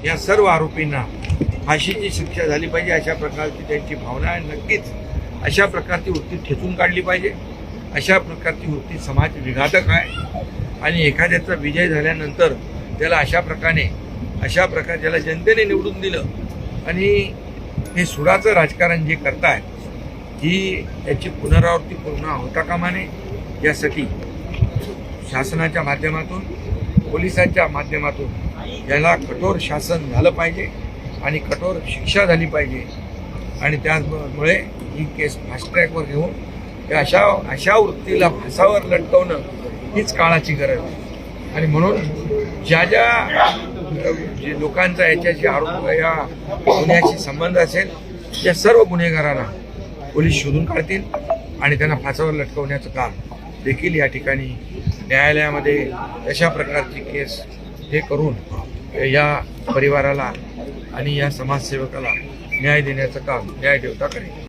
या सर्व आरोपींना फाशीची शिक्षा झाली पाहिजे अशा प्रकारची त्यांची भावना आहे. नक्कीच अशा प्रकारची वृत्ती ठेचून काढली पाहिजे. अशा प्रकारची वृत्ती समाज विघातक आहे आणि एखाद्याचा विजय झाल्यानंतर त्याला अशा प्रकारे ज्याला जनतेने निवडून दिलं आणि हे सुडाचं राजकारण जे करताय ही याची पुनरावृत्ती पुन्हा होता कामा नये यासाठी शासनाच्या माध्यमातून पोलिसांच्या माध्यमातून याला कठोर शासन झालं पाहिजे आणि कठोर शिक्षा झाली पाहिजे आणि त्यामुळे ही केस फास्ट ट्रॅकवर घेऊन अशा वृत्तीला फासावर लटकवणं हीच काळाची गरज आहे. आणि म्हणून ज्या जे लोकांचा याच्याशी आरोप या गुन्ह्याशी संबंध असेल या सर्व गुन्हेगारांना पोलीस शोधून काढतील आणि त्यांना फासावर लटकवण्याचं काम देखील या ठिकाणी न्यायालयामध्ये अशा प्रकारची केस हे करून या परिवाराला आणि या समाजसेवकाला न्याय देण्याचं काम न्यायदेवता करेल.